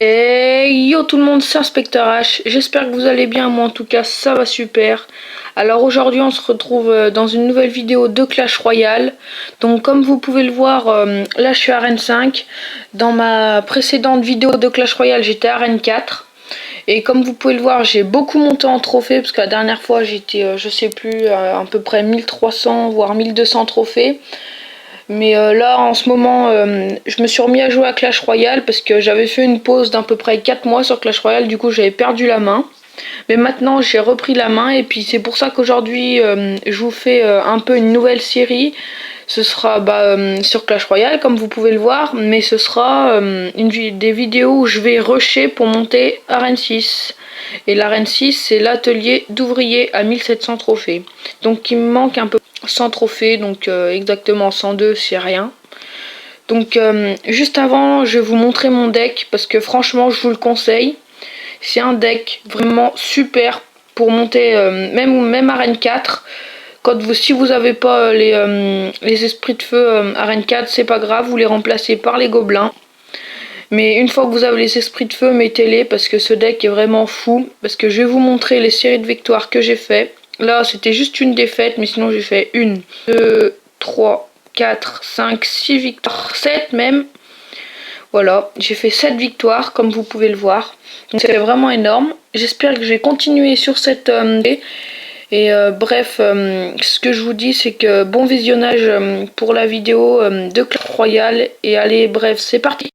Et yo tout le monde, c'est Inspecteur H, j'espère que vous allez bien, moi en tout cas ça va super. Alors aujourd'hui on se retrouve dans une nouvelle vidéo de Clash Royale. Donc comme vous pouvez le voir, là je suis à Arène 5. Dans ma précédente vidéo de Clash Royale j'étais à Arène 4. Et comme vous pouvez le voir, j'ai beaucoup monté en trophée parce que la dernière fois j'étais, je sais plus, à peu près 1300 voire 1200 trophées. Mais là en ce moment je me suis remis à jouer à Clash Royale parce que j'avais fait une pause d'à peu près 4 mois sur Clash Royale, du coup j'avais perdu la main. Mais maintenant j'ai repris la main et puis c'est pour ça qu'aujourd'hui je vous fais un peu une nouvelle série. Ce sera sur Clash Royale comme vous pouvez le voir, mais ce sera des vidéos où je vais rusher pour monter Arène 6. Et l'arène 6 c'est l'atelier d'ouvrier à 1700 trophées. Donc il me manque un peu 100 trophées, donc exactement 102 c'est rien. Donc juste avant je vais vous montrer mon deck parce que franchement je vous le conseille. C'est un deck vraiment super pour monter même arène 4. Si vous n'avez pas les esprits de feu arène 4, c'est pas grave, vous les remplacez par les gobelins. Mais une fois que vous avez les esprits de feu, mettez-les parce que ce deck est vraiment fou. Parce que je vais vous montrer les séries de victoires que j'ai fait. Là, c'était juste une défaite, mais sinon j'ai fait 1, 2, 3, 4, 5, 6 victoires, 7 même. Voilà, j'ai fait 7 victoires, comme vous pouvez le voir. Donc c'est vraiment énorme. J'espère que je vais continuer sur cette bref, ce que je vous dis, c'est que bon visionnage pour la vidéo de Clash Royale. Et allez, bref, c'est parti.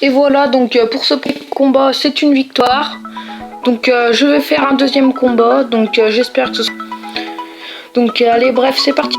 Et voilà, donc pour ce combat, c'est une victoire. Donc je vais faire un deuxième combat, donc j'espère que ce sera... Donc allez, bref, c'est parti.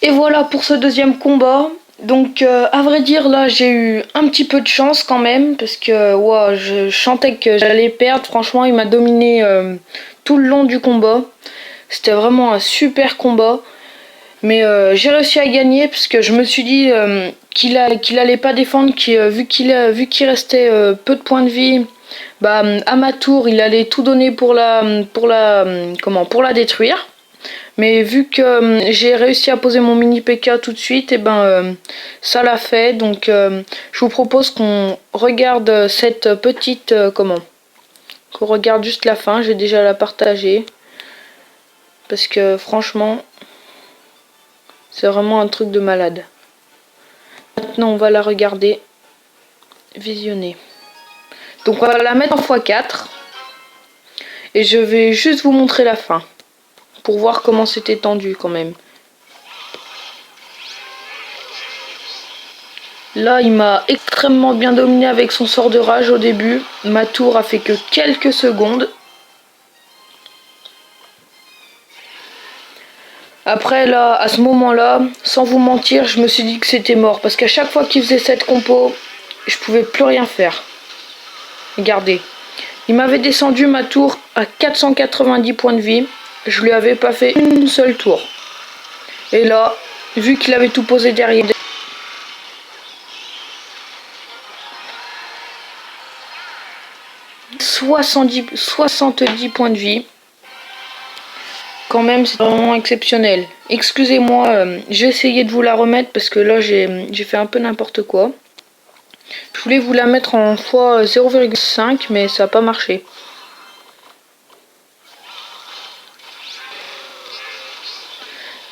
Et voilà pour ce deuxième combat. Donc à vrai dire là j'ai eu un petit peu de chance quand même parce que wow, je sentais que j'allais perdre. Franchement il m'a dominé tout le long du combat. C'était vraiment un super combat. Mais j'ai réussi à gagner parce que je me suis dit qu'il allait pas défendre, vu qu'il restait peu de points de vie, bah à ma tour il allait tout donner pour la détruire. Mais vu que j'ai réussi à poser mon mini PK tout de suite, et ça l'a fait. Donc je vous propose qu'on regarde cette petite qu'on regarde juste la fin. J'ai déjà la partagée parce que franchement c'est vraiment un truc de malade. Maintenant on va la regarder, visionner. Donc on va la mettre en x4 et je vais juste vous montrer la fin pour voir comment c'était tendu quand même. Là il m'a extrêmement bien dominé avec son sort de rage au début. Ma tour a fait que quelques secondes. Après là, à ce moment-là, sans vous mentir, je me suis dit que c'était mort. Parce qu'à chaque fois qu'il faisait cette compo, je pouvais plus rien faire. Regardez. Il m'avait descendu ma tour à 490 points de vie. Je lui avais pas fait une seule tour. Et là, vu qu'il avait tout posé derrière, 70 points de vie. quand même, c'est vraiment exceptionnel. Excusez-moi, j'ai essayé de vous la remettre parce que là j'ai fait un peu n'importe quoi. Je voulais vous la mettre en x0,5 mais ça n'a pas marché.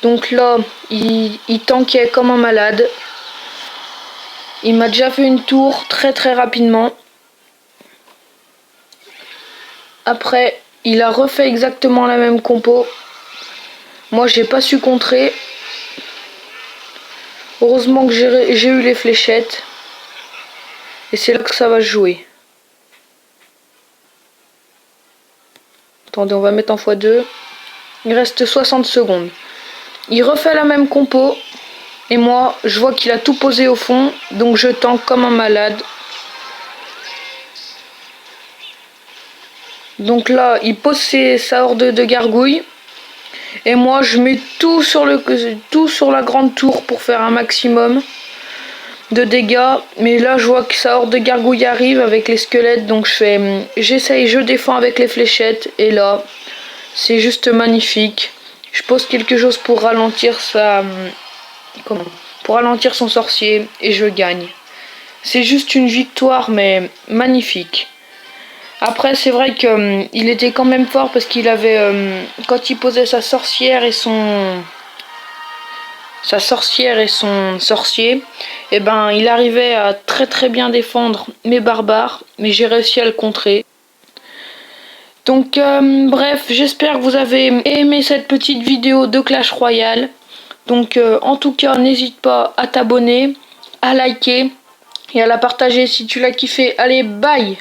Donc là, il tanquait comme un malade. Il m'a déjà fait une tour très rapidement. Après, il a refait exactement la même compo. Moi, j'ai pas su contrer. Heureusement que j'ai eu les fléchettes. Et c'est là que ça va jouer. Attendez, on va mettre en x2. Il reste 60 secondes. Il refait la même compo. Et moi, je vois qu'il a tout posé au fond. Donc je tank comme un malade. Donc là, il pose sa horde de gargouilles. Et moi, je mets tout sur la grande tour pour faire un maximum de dégâts. Mais là, je vois que sa horde de gargouilles arrive avec les squelettes. Donc je défends avec les fléchettes. Et là, c'est juste magnifique. Je pose quelque chose pour ralentir pour ralentir son sorcier. Et je gagne. C'est juste une victoire, mais magnifique. Après, c'est vrai qu'il était quand même fort parce qu'il avait, quand il posait sa sorcière et son sorcier, et ben il arrivait à très bien défendre mes barbares, mais j'ai réussi à le contrer. Donc bref, j'espère que vous avez aimé cette petite vidéo de Clash Royale. Donc en tout cas, n'hésite pas à t'abonner, à liker et à la partager si tu l'as kiffé. Allez, bye!